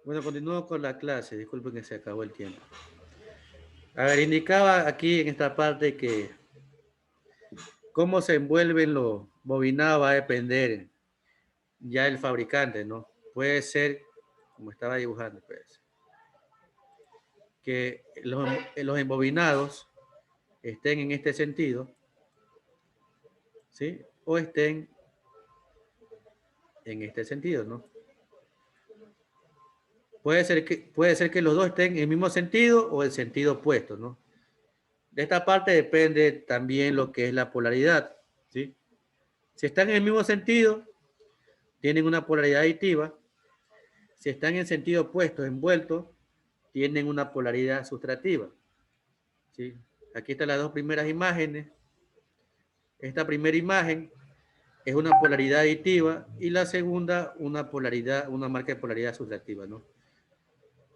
Bueno, continúo con la clase. Disculpen que se acabó el tiempo. A ver, indicaba aquí en esta parte que cómo se envuelven los bobinados va a depender ya del fabricante, ¿no? Puede ser, como estaba dibujando, pues, que los embobinados estén en este sentido, ¿sí? O estén en este sentido, ¿no? Puede ser que los dos estén en el mismo sentido o el sentido opuesto, ¿no? De esta parte depende también lo que es la polaridad, ¿sí? Si están en el mismo sentido, tienen una polaridad aditiva. Si están en sentido opuesto, envueltos, tienen una polaridad sustrativa, ¿sí? Aquí están las dos primeras imágenes. Esta primera imagen es una polaridad aditiva y la segunda una polaridad, una marca de polaridad sustrativa, ¿no?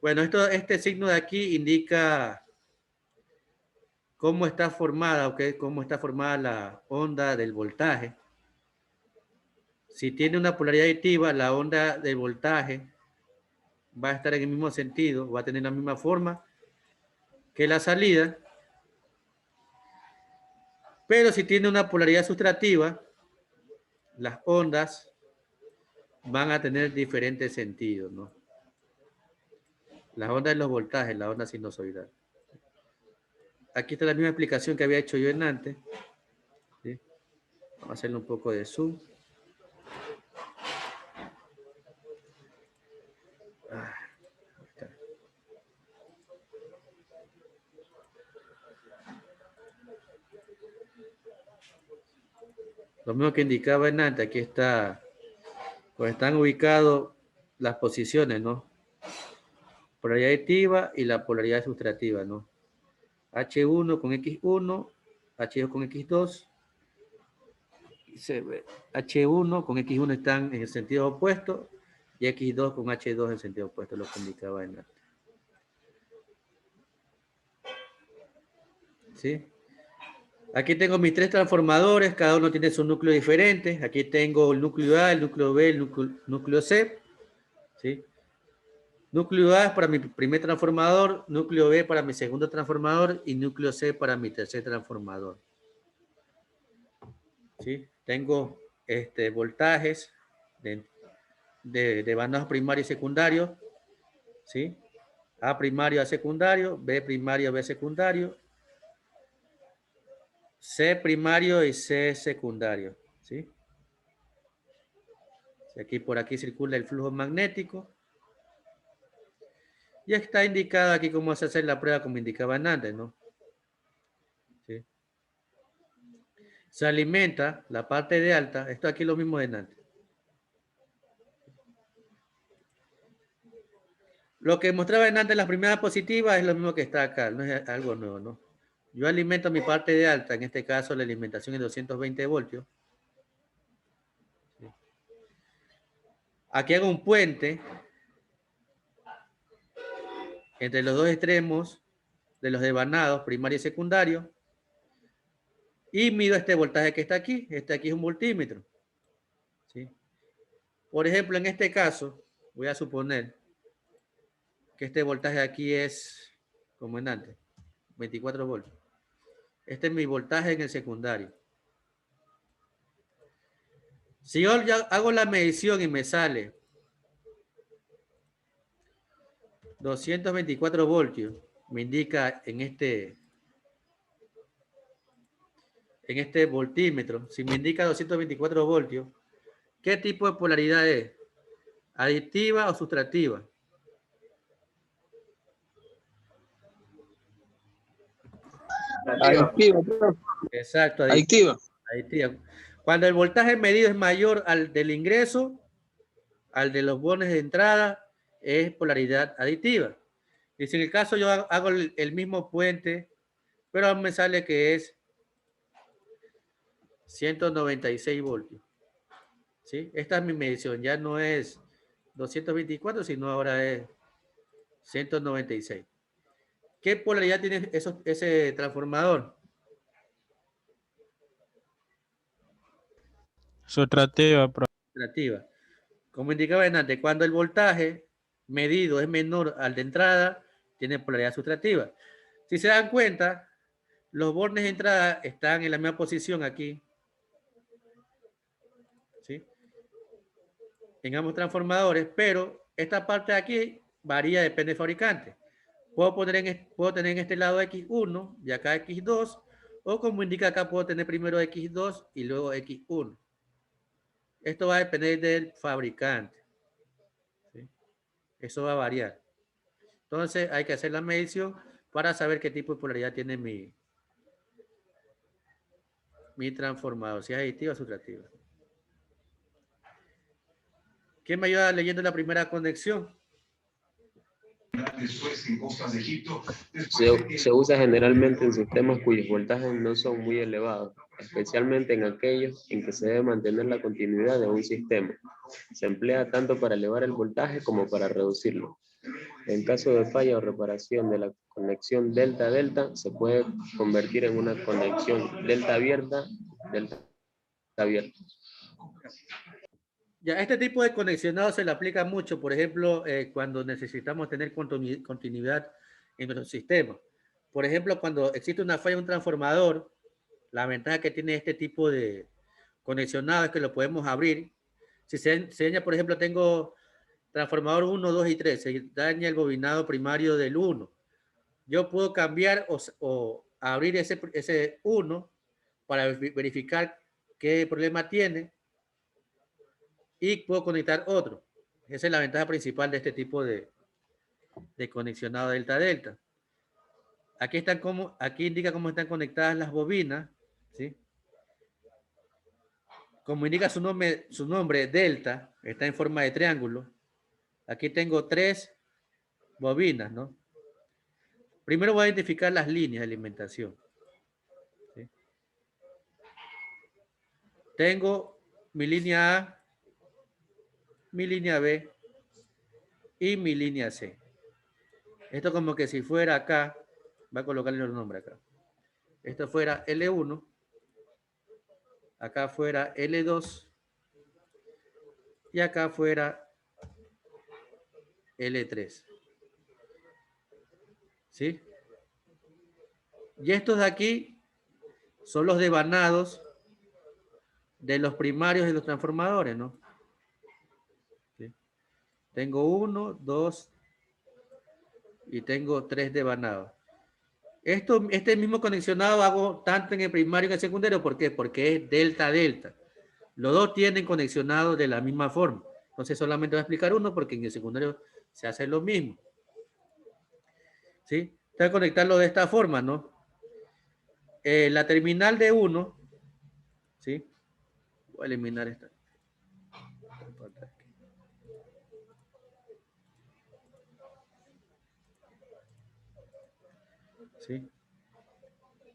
Bueno, este signo de aquí indica cómo está formada, ¿ok? Cómo está formada la onda del voltaje. Si tiene una polaridad aditiva, la onda del voltaje va a estar en el mismo sentido, va a tener la misma forma que la salida, pero si tiene una polaridad sustrativa, las ondas van a tener diferentes sentidos, ¿no? Las ondas de los voltajes, la onda sinusoidal. Aquí está la misma explicación que había hecho yo en antes, ¿sí? Vamos a hacerle un poco de zoom. Lo mismo que indicaba en antes, aquí está, pues están ubicados las posiciones, ¿no? Polaridad aditiva y la polaridad sustrativa, ¿no? H1 con X1, H2 con X2, H1 con X1 están en el sentido opuesto y X2 con H2 en el sentido opuesto, lo que indicaba en antes. ¿Sí? Aquí tengo mis tres transformadores, cada uno tiene su núcleo diferente. Aquí tengo el núcleo A, el núcleo B, el núcleo C. ¿Sí? Núcleo A es para mi primer transformador, núcleo B para mi segundo transformador y núcleo C para mi tercer transformador. ¿Sí? Tengo voltajes de bandos primarios y secundarios. ¿Sí? A primario, A secundario, B primario, B secundario, C primario y C secundario. ¿Sí? Aquí por aquí circula el flujo magnético. Y está indicado aquí cómo se hace la prueba como indicaban antes, ¿no? ¿Sí? Se alimenta la parte de alta, esto aquí es lo mismo de antes. Lo que mostraba en antes las primeras positivas es lo mismo que está acá, no es algo nuevo, ¿no? Yo alimento mi parte de alta, en este caso la alimentación es 220 voltios. ¿Sí? Aquí hago un puente entre los dos extremos de los devanados, primario y secundario, y mido este voltaje que está aquí. Este aquí es un voltímetro. ¿Sí? Por ejemplo, en este caso, voy a suponer que este voltaje aquí es, como en antes, 24 voltios. Este es mi voltaje en el secundario. Si yo ya hago la medición y me sale 224 voltios, me indica en este voltímetro, si me indica 224 voltios, ¿qué tipo de polaridad es? ¿Aditiva o sustrativa? Adictiva, profe. Exacto, Adictiva. aditiva. Cuando el voltaje medido es mayor al del ingreso, al de los bonos de entrada, es polaridad aditiva. Y si en el caso yo hago el mismo puente, pero me sale que es 196 voltios. ¿Sí? Esta es mi medición, ya no es 224, sino ahora es 196. ¿Qué polaridad tiene ese transformador? Sustrativa, profe. Relativa. Como indicaba antes, cuando el voltaje medido es menor al de entrada, tiene polaridad sustractiva. Si se dan cuenta, los bornes de entrada están en la misma posición aquí, ¿sí? En ambos transformadores, pero esta parte de aquí varía, depende del fabricante. Puedo tener en este lado X1 y acá X2, o como indica acá, puedo tener primero X2 y luego X1. Esto va a depender del fabricante, ¿sí? Eso va a variar. Entonces hay que hacer la medición para saber qué tipo de polaridad tiene mi transformador, si es aditiva o sustractiva. ¿Quién me ayuda leyendo la primera conexión? Se usa generalmente en sistemas cuyos voltajes no son muy elevados, especialmente en aquellos en que se debe mantener la continuidad de un sistema. Se emplea tanto para elevar el voltaje como para reducirlo. En caso de falla o reparación de la conexión delta-delta, se puede convertir en una conexión delta abierta. Ya, este tipo de conexionado se le aplica mucho, por ejemplo, cuando necesitamos tener continuidad en nuestro sistema. Por ejemplo, cuando existe una falla en un transformador, la ventaja que tiene este tipo de conexionado es que lo podemos abrir. Si se daña, por ejemplo, tengo transformador 1, 2 y 3, se daña el bobinado primario del 1. Yo puedo cambiar o abrir ese 1 para verificar qué problema tiene y puedo conectar otro. Esa es la ventaja principal de este tipo de conexionado delta-delta. Aquí indica cómo están conectadas las bobinas, ¿sí? Como indica su nombre, delta, está en forma de triángulo. Aquí tengo 3 bobinas, ¿no? Primero voy a identificar las líneas de alimentación, ¿sí? Tengo mi línea A, mi línea B y mi línea C. Esto como que si fuera acá, va a colocarle los nombres acá. Esto fuera L1, acá fuera L2 y acá fuera L3. ¿Sí? Y estos de aquí son los devanados de los primarios de los transformadores, ¿no? ¿Sí? Tengo 1, 2 y tengo 3 devanados. Este mismo conexionado hago tanto en el primario como en el secundario. ¿Por qué? Porque es delta-delta. Los dos tienen conexionados de la misma forma. Entonces solamente voy a explicar uno porque en el secundario se hace lo mismo. ¿Sí? Voy a conectarlo de esta forma, ¿no? La terminal de 1, ¿sí? Voy a eliminar esta. ¿Sí?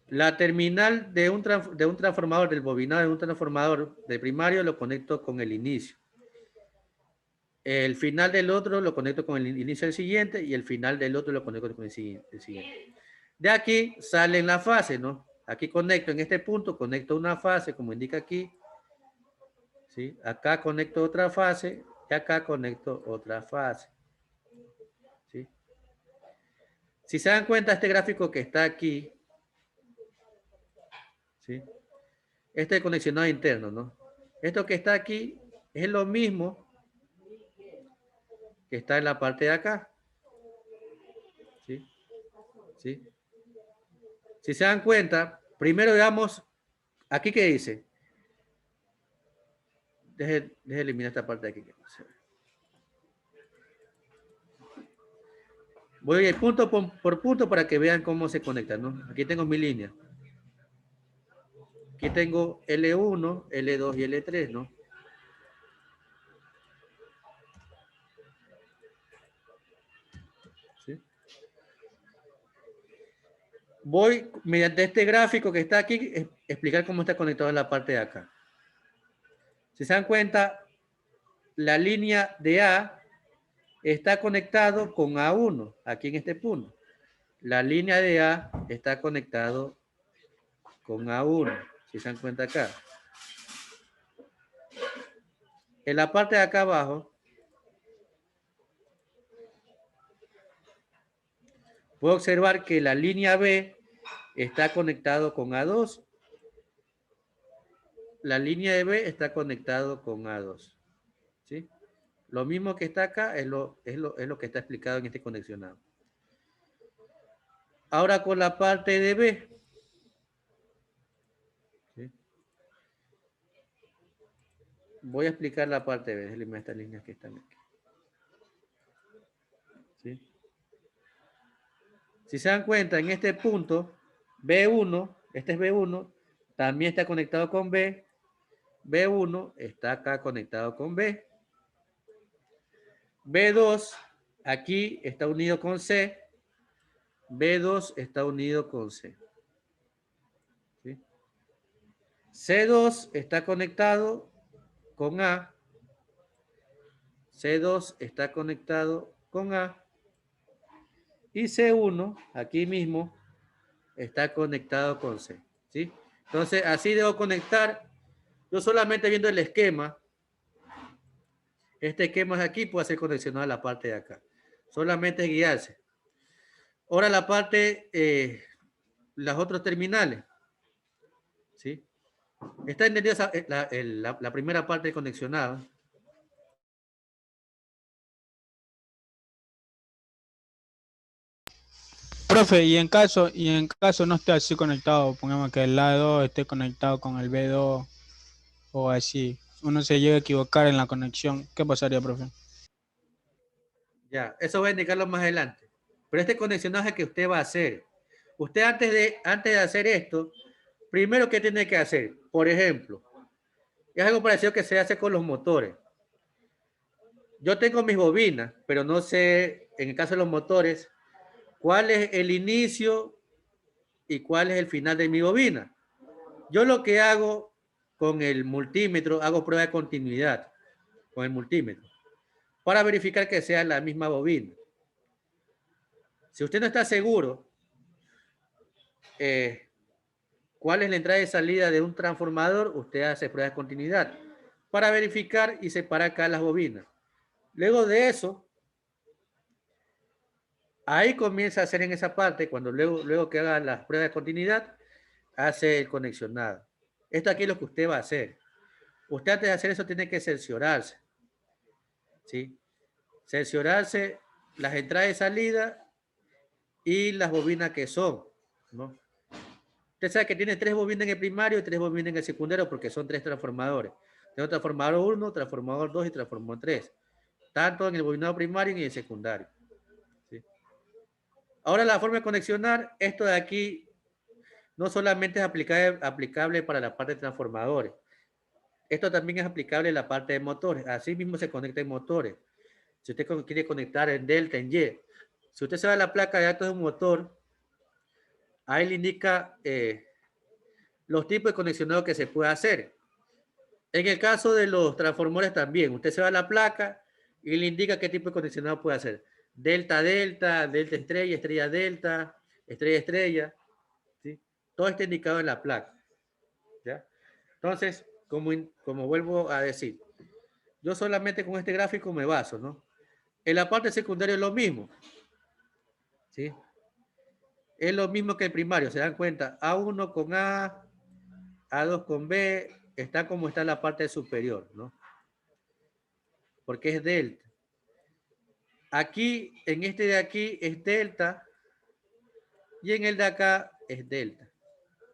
La terminal de un transformador, del bobinado de un transformador de primario, lo conecto con el inicio. El final del otro lo conecto con el inicio del siguiente y el final del otro lo conecto con el siguiente. De aquí salen las fases, ¿no? Aquí conecto en este punto, conecto una fase, como indica aquí. ¿Sí? Acá conecto otra fase y acá conecto otra fase. ¿Sí? Si se dan cuenta, este gráfico que está aquí, ¿sí? Este es conexionado interno, ¿no? Esto que está aquí es lo mismo que está en la parte de acá. ¿Sí? ¿Sí? Si se dan cuenta, primero veamos, aquí que dice, deje eliminar esta parte de aquí. Voy a ir punto por punto para que vean cómo se conectan, ¿no? Aquí tengo mi línea. Aquí tengo L1, L2 y L3, ¿no? ¿Sí? Voy, mediante este gráfico que está aquí, explicar cómo está conectado en la parte de acá. Si se dan cuenta, la línea de A está conectado con A1, aquí en este punto. La línea de A está conectado con A1, si se dan cuenta acá. En la parte de acá abajo, puedo observar que la línea B está conectado con A2. La línea de B está conectado con A2. ¿Sí? Lo mismo que está acá es lo que está explicado en este conexionado. Ahora con la parte de B. ¿Sí? Voy a explicar la parte de B. Déjenme estas líneas que están aquí. ¿Sí? Si se dan cuenta, en este punto, B1, este es B1, también está conectado con B. B1 está acá conectado con B. B2, aquí está unido con C. B2 está unido con C. ¿Sí? C2 está conectado con A. C2 está conectado con A. Y C1, aquí mismo, está conectado con C. ¿Sí? Entonces, así debo conectar. Yo solamente viendo el esquema, este esquema de aquí puede ser conexionado a la parte de acá. Solamente guiarse. Ahora la parte, las otros terminales. ¿Sí? Está entendida la primera parte conexionada. Profe, y en caso no esté así conectado, pongamos que el lado esté conectado con el B2 o así, uno se llega a equivocar en la conexión, ¿qué pasaría, profe? Ya, eso voy a indicarlo más adelante. Pero este conexionaje que usted va a hacer, usted antes de hacer esto, primero, ¿qué tiene que hacer? Por ejemplo, es algo parecido que se hace con los motores. Yo tengo mis bobinas, pero no sé, en el caso de los motores, cuál es el inicio y cuál es el final de mi bobina. Yo lo que hago con el multímetro, hago prueba de continuidad con el multímetro para verificar que sea la misma bobina. Si usted no está seguro cuál es la entrada y salida de un transformador, usted hace prueba de continuidad para verificar y separar acá las bobinas. Luego de eso, ahí comienza a hacer en esa parte, cuando luego que haga las pruebas de continuidad, hace el conexionado. Esto aquí es lo que usted va a hacer. Usted antes de hacer eso tiene que cerciorarse. ¿Sí? Cerciorarse las entradas y salidas y las bobinas que son, ¿no? Usted sabe que tiene 3 bobinas en el primario y 3 bobinas en el secundario porque son 3 transformadores. Tengo transformador 1, transformador 2 y transformador 3. Tanto en el bobinado primario y en el secundario. ¿Sí? Ahora la forma de conexionar, esto de aquí no solamente es aplicable para la parte de transformadores. Esto también es aplicable en la parte de motores. Así mismo se conecta en motores. Si usted quiere conectar en delta, en Y. Si usted se va a la placa de datos de un motor, ahí le indica los tipos de conexionado que se puede hacer. En el caso de los transformadores también, usted se va a la placa y le indica qué tipo de conexionado puede hacer. Delta, delta, delta estrella, estrella delta, estrella estrella. ¿Sí? Todo está indicado en la placa. ¿Ya? Entonces, como vuelvo a decir, yo solamente con este gráfico me baso, ¿no? En la parte secundaria es lo mismo. ¿Sí? Es lo mismo que el primario, se dan cuenta. A1 con A, A2 con B, está como está en la parte superior, ¿no? Porque es delta. Aquí, en este de aquí es delta y en el de acá es delta.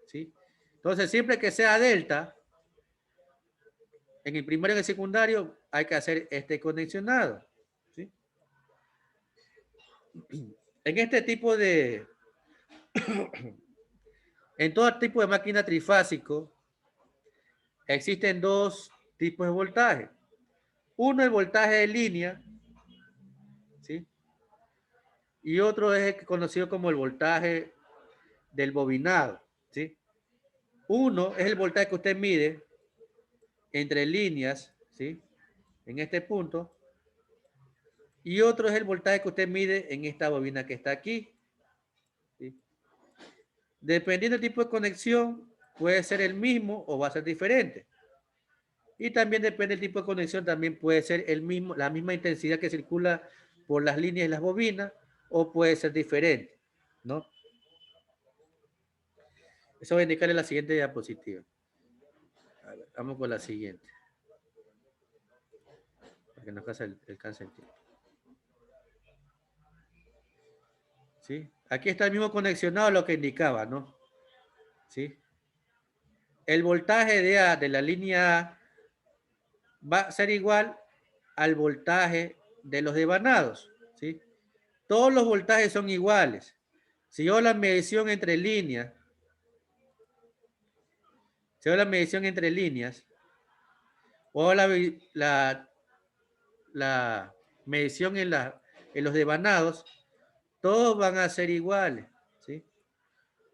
¿Sí? Entonces, siempre que sea delta, en el primario y en el secundario hay que hacer este conexionado. ¿Sí? En este tipo de... En todo tipo de máquina trifásico existen 2 tipos de voltaje. Uno, el voltaje de línea, ¿sí? Y otro es el conocido como el voltaje del bobinado, ¿sí? Uno es el voltaje que usted mide entre líneas, ¿sí? En este punto. Y otro es el voltaje que usted mide en esta bobina que está aquí, ¿sí? Dependiendo del tipo de conexión, puede ser el mismo o va a ser diferente. Y también depende del tipo de conexión, también puede ser la misma intensidad que circula por las líneas de las bobinas o puede ser diferente. ¿no? Eso voy a indicar en la siguiente diapositiva. A ver, vamos con la siguiente. Para que nos alcance el tiempo. ¿Sí? Aquí está el mismo conexionado a lo que indicaba, ¿no? ¿Sí? El voltaje de A de la línea A va a ser igual al voltaje de los devanados, ¿sí? Todos los voltajes son iguales. Si yo la medición entre líneas, o la medición en los devanados, todos van a ser iguales, ¿sí?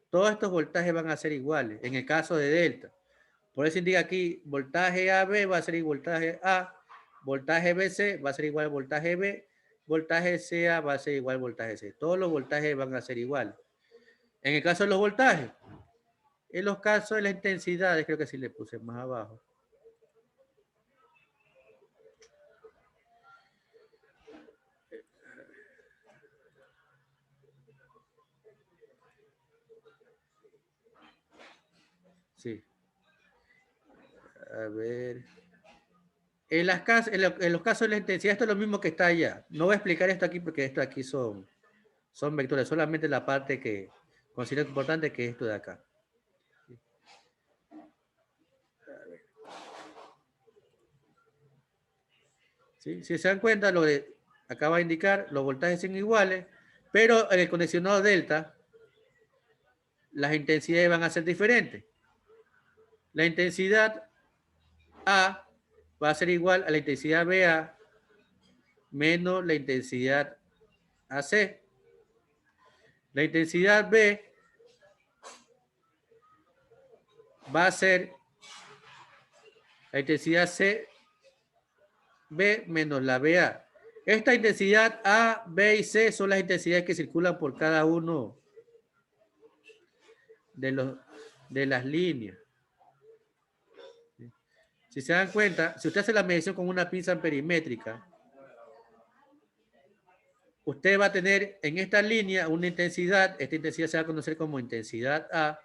Todos estos voltajes van a ser iguales, en el caso de delta. Por eso indica aquí, voltaje AB va a ser igual voltaje A, voltaje BC va a ser igual al voltaje B, voltaje CA va a ser igual al voltaje C. Todos los voltajes van a ser iguales. En el caso de los voltajes, en los casos de las intensidades, creo que sí le puse más abajo. Sí. A ver. En los casos de la intensidad, esto es lo mismo que está allá. No voy a explicar esto aquí porque esto aquí son vectores. Solamente la parte que considero importante, que es esto de acá. ¿Sí? Si se dan cuenta, lo de acaba de indicar, los voltajes son iguales, pero en el conexionado delta, las intensidades van a ser diferentes. La intensidad A va a ser igual a la intensidad BA menos la intensidad AC. La intensidad B va a ser la intensidad C B menos la BA. Esta intensidad A, B y C son las intensidades que circulan por cada uno de las líneas. Si se dan cuenta, si usted hace la medición con una pinza perimétrica, usted va a tener en esta línea una intensidad, esta intensidad se va a conocer como intensidad A.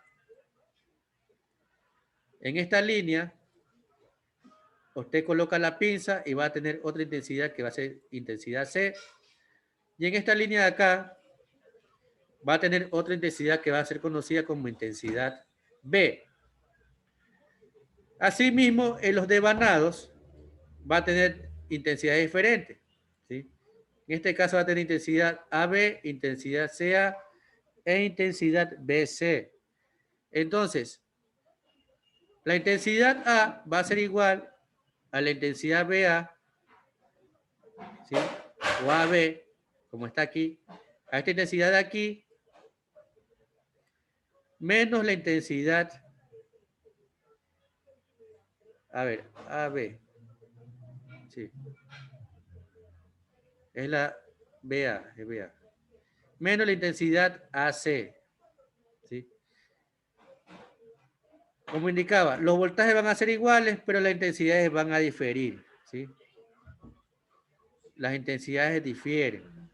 En esta línea, usted coloca la pinza y va a tener otra intensidad que va a ser intensidad C. Y en esta línea de acá, va a tener otra intensidad que va a ser conocida como intensidad B. Asimismo, en los devanados va a tener intensidades diferentes, ¿sí? En este caso va a tener intensidad AB, intensidad CA e intensidad BC. Entonces, la intensidad A va a ser igual a la intensidad BA, ¿sí? O AB, como está aquí, a esta intensidad de aquí, menos la intensidad, a ver, AB, sí, es la BA, es BA, menos la intensidad AC, ¿sí? Como indicaba, los voltajes van a ser iguales, pero las intensidades van a diferir, ¿sí? Las intensidades difieren.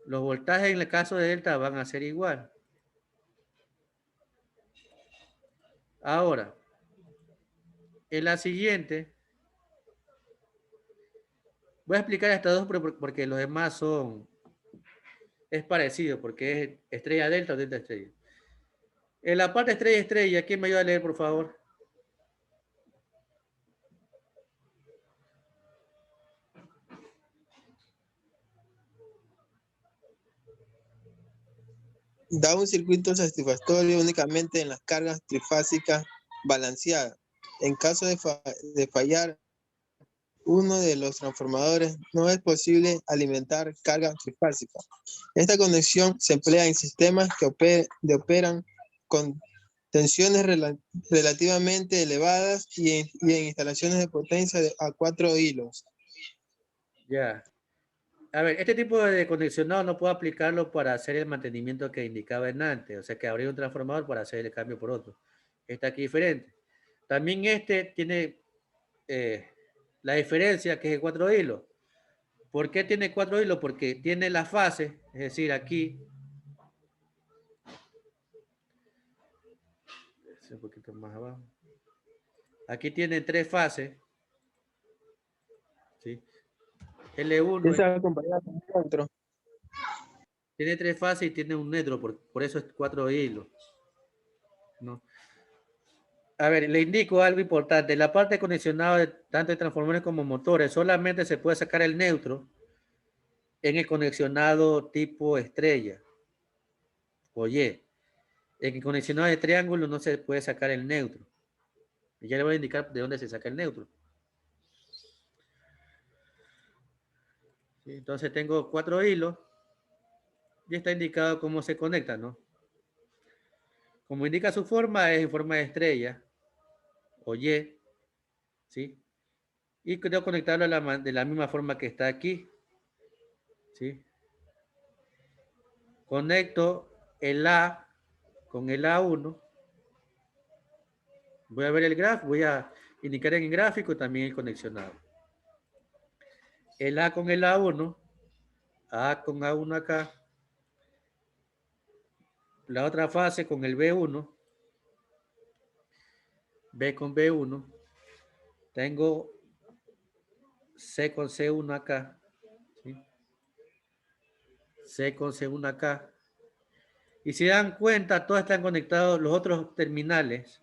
Los voltajes en el caso de delta van a ser igual. Ahora, en la siguiente, voy a explicar estas dos porque los demás es parecido, porque es estrella delta o delta estrella. En la parte estrella, ¿quién me ayuda a leer, por favor? Da un circuito satisfactorio únicamente en las cargas trifásicas balanceadas. En caso de fallar uno de los transformadores, no es posible alimentar carga trifásica. Esta conexión se emplea en sistemas que operan con tensiones relativamente elevadas y en instalaciones de potencia a 4 hilos. Ya. A ver, este tipo de conexionado no puedo aplicarlo para hacer el mantenimiento que indicaba en antes. O sea, que abrir un transformador para hacer el cambio por otro. Está aquí diferente. También este tiene la diferencia que es de 4 hilos. ¿Por qué tiene 4 hilos? Porque tiene la fase, es decir, aquí. Un poquito más abajo. Aquí tiene 3 fases. ¿Sí? L1 Esa acompañada con otro. tiene 3 fases y tiene un neutro, por eso es 4 hilos. ¿No? A ver, le indico algo importante. La parte de conexionado de tanto de transformadores como motores, solamente se puede sacar el neutro en el conexionado tipo estrella o Y. En el conexionado de triángulo no se puede sacar el neutro. Y ya le voy a indicar de dónde se saca el neutro. ¿Sí? Entonces tengo 4 hilos y está indicado cómo se conecta, ¿no? Como indica su forma, es en forma de estrella o Y, ¿sí? Y debo conectarlo de la misma forma que está aquí, ¿sí? Conecto el A con el A1. Voy a ver el gráfico, voy a indicar en el gráfico también el conexionado. El A con el A1, A con A1 acá. La otra fase con el B1, B con B1. Tengo C con C1 acá. ¿Sí? C con C1 acá. Y si dan cuenta, todos están conectados, los otros terminales,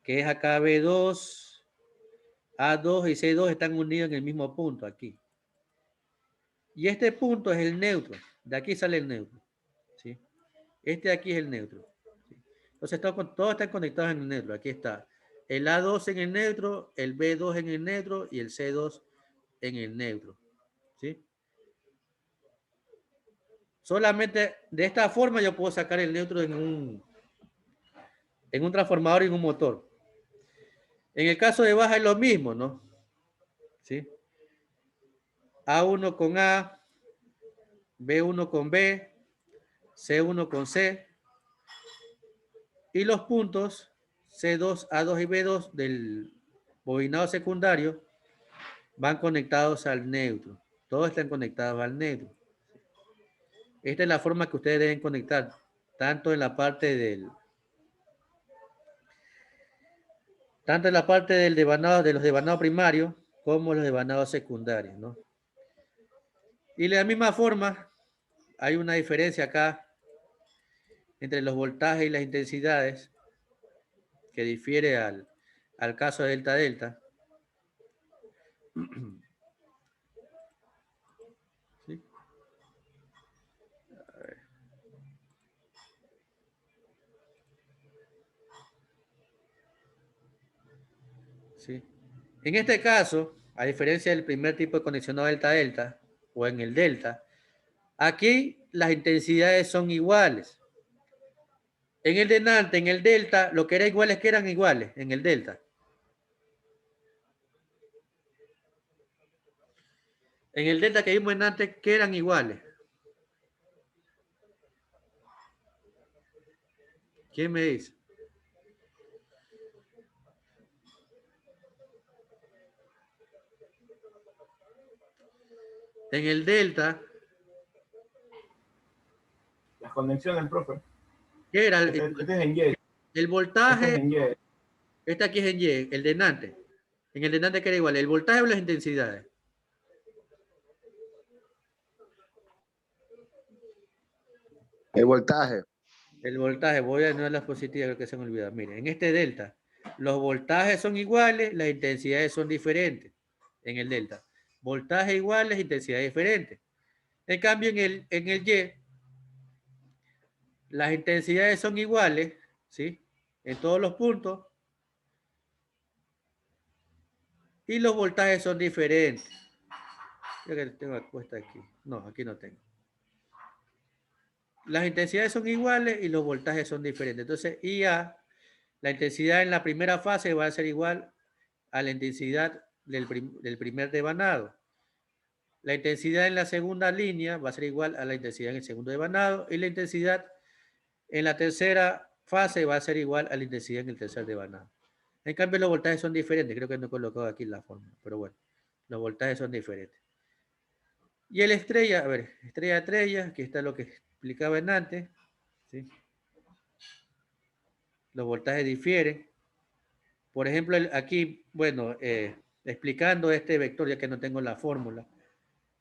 que es acá B2, A2 y C2 están unidos en el mismo punto aquí. Y este punto es el neutro. De aquí sale el neutro. ¿Sí? Este de aquí es el neutro. ¿Sí? Entonces todos están conectados en el neutro. Aquí está el A2 en el neutro, el B2 en el neutro y el C2 en el neutro. ¿Sí? Solamente de esta forma yo puedo sacar el neutro en un transformador y en un motor. En el caso de baja es lo mismo, ¿no? ¿Sí? A1 con A, B1 con B, C1 con C, y los puntos C2, A2 y B2 del bobinado secundario van conectados al neutro. Todos están conectados al neutro. Esta es la forma que ustedes deben conectar, tanto en la parte del devanado, de los devanados primarios, como los devanados secundarios, ¿no? Y de la misma forma, hay una diferencia acá entre los voltajes y las intensidades que difiere al caso de delta-delta. ¿Sí? A ver. ¿Sí? En este caso, a diferencia del primer tipo de conexionado delta-delta o en el delta, aquí las intensidades son iguales. En el de Nantes, en el delta, lo que era igual es que eran iguales en el delta. En el delta que vimos en Nantes, que eran iguales. ¿Quién me dice? En el delta, Las conexiones, profe. ¿qué era? Este es en Y. El voltaje, Este es en Y. este aquí es en Y, el de Nantes. En el de Nantes que era igual, el voltaje o las intensidades. El voltaje. El voltaje, voy a anular las positivas, creo que se me olvidó. Miren, en este delta, los voltajes son iguales, las intensidades son diferentes. En el delta, voltaje iguales, intensidades diferentes. En cambio, en el Y, las intensidades son iguales, ¿sí? En todos los puntos. Y los voltajes son diferentes. Creo que tengo la puesta aquí. No, aquí no tengo. Las intensidades son iguales y los voltajes son diferentes. Entonces, IA, la intensidad en la primera fase va a ser igual a la intensidad del primer devanado. La intensidad en la segunda línea va a ser igual a la intensidad en el segundo devanado y la intensidad en la tercera fase va a ser igual a la intensidad en el tercer devanado. En cambio, los voltajes son diferentes. Creo que no he colocado aquí la forma, pero bueno, los voltajes son diferentes. Y el estrella, a ver, estrella, aquí está lo que explicaba en antes, ¿sí? Los voltajes difieren. Por ejemplo, aquí, bueno, explicando este vector, ya que no tengo la fórmula.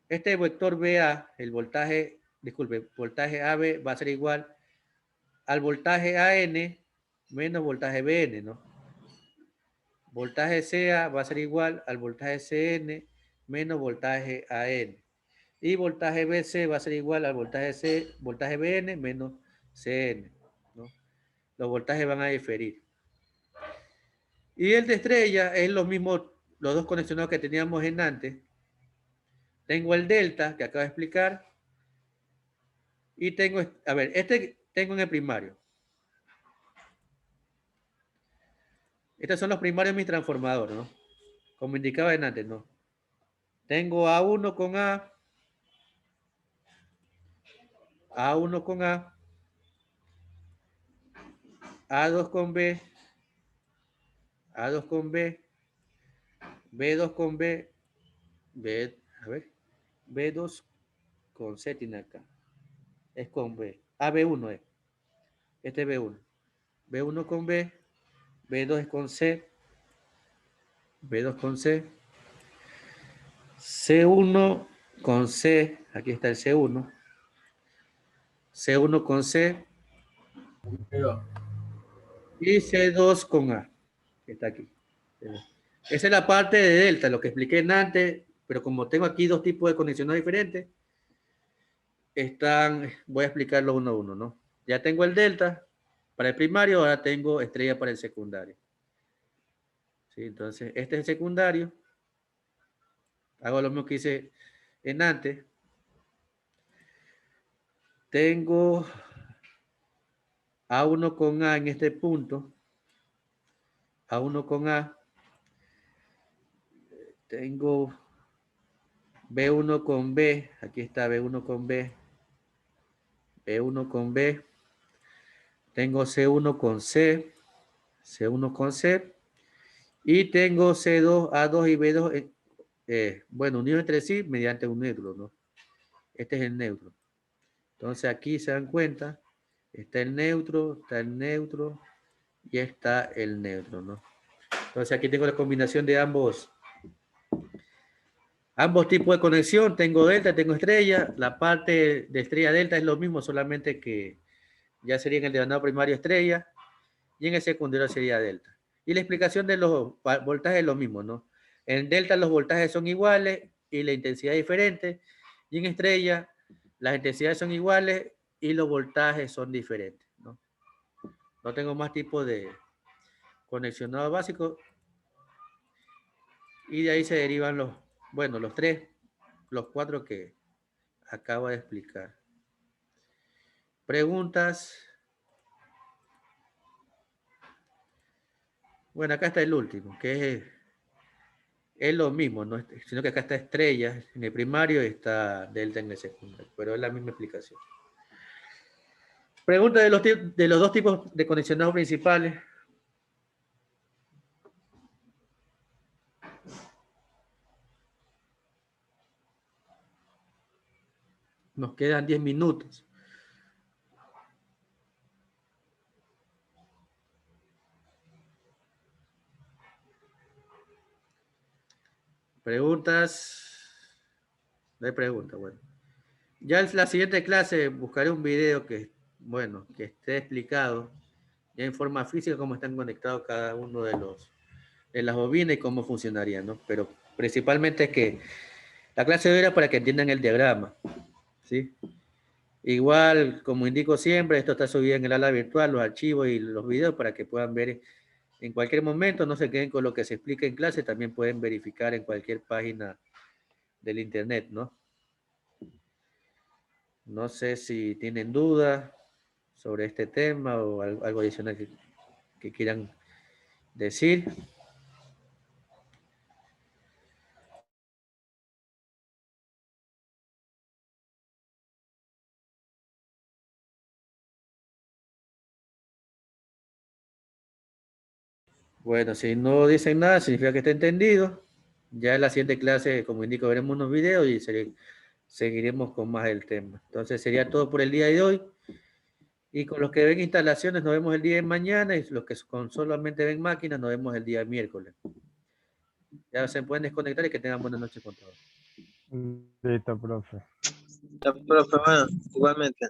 Este vector VA, el voltaje, disculpe, voltaje AB va a ser igual al voltaje AN menos voltaje BN, ¿no? Voltaje CA va a ser igual al voltaje CN menos voltaje AN. Y voltaje BC va a ser igual al voltaje BN menos CN, ¿no? Los voltajes van a diferir. Y el de estrella es lo mismo, los dos conexionados que teníamos en antes. Tengo el delta que acabo de explicar. Y tengo, a ver, este tengo en el primario. Estos son los primarios de mi transformador, ¿no? Como indicaba en antes, ¿no? Tengo A1 con A, A1 con A2 con B, A2 con B, B2 con B, a ver, B2 con C tiene acá. Es con B. B1 es. Este es B1. B1 con B, B2 es con C, B2 con C, C1 con C, aquí está el C1, C1 con C y C2 con A, que está aquí. Esa es la parte de delta, lo que expliqué antes, pero como tengo aquí dos tipos de conexiones diferentes, voy a explicarlo uno a uno, ¿no? Ya tengo el delta para el primario, ahora tengo estrella para el secundario. ¿Sí? Entonces, este es el secundario. Hago lo mismo que hice en antes. Tengo A1 con A en este punto. A1 con A. Tengo B1 con B. Aquí está B1 con B. B1 con B. Tengo C1 con C. C1 con C. Y tengo C2, A2 y B2, bueno, unidos entre sí mediante un neutro, ¿no? Este es el neutro. Entonces aquí se dan cuenta, está el neutro y está el neutro, ¿no? Entonces aquí tengo la combinación de ambos tipos de conexión. Tengo delta, tengo estrella. La parte de estrella delta es lo mismo, solamente que ya sería en el devanado primario estrella y en el secundario sería delta. Y la explicación de los voltajes es lo mismo, ¿no? En delta los voltajes son iguales y la intensidad es diferente. Y en estrella las intensidades son iguales y los voltajes son diferentes, ¿no? No tengo más tipos de conexionados básicos. Y de ahí se derivan bueno, los cuatro que acabo de explicar. ¿Preguntas? Bueno, acá está el último, que es lo mismo, ¿no? Sino que acá está estrella en el primario y está delta en el secundario, pero es la misma explicación. Pregunta de los dos tipos de conexionados principales. Nos quedan 10 minutos. ¿Preguntas? No hay preguntas, bueno. Ya en la siguiente clase buscaré un video que, bueno, que esté explicado ya en forma física cómo están conectados cada uno de las bobinas y cómo funcionarían, ¿no? Pero principalmente es que la clase de hoy era para que entiendan el diagrama, ¿sí? Igual, como indico siempre, esto está subido en el aula virtual, los archivos y los videos para que puedan ver en cualquier momento, no se queden con lo que se explica en clase, también pueden verificar en cualquier página del internet, ¿no? No sé si tienen dudas sobre este tema o algo adicional que quieran decir. Bueno, si no dicen nada, significa que está entendido. Ya en la siguiente clase, como indico, veremos unos videos y seguiremos con más del tema. Entonces sería todo por el día de hoy. Y con los que ven instalaciones nos vemos el día de mañana y los que solamente ven máquinas nos vemos el día de miércoles. Ya se pueden desconectar y que tengan buenas noches con todos. Listo, profe. Ya, profe, bueno, igualmente.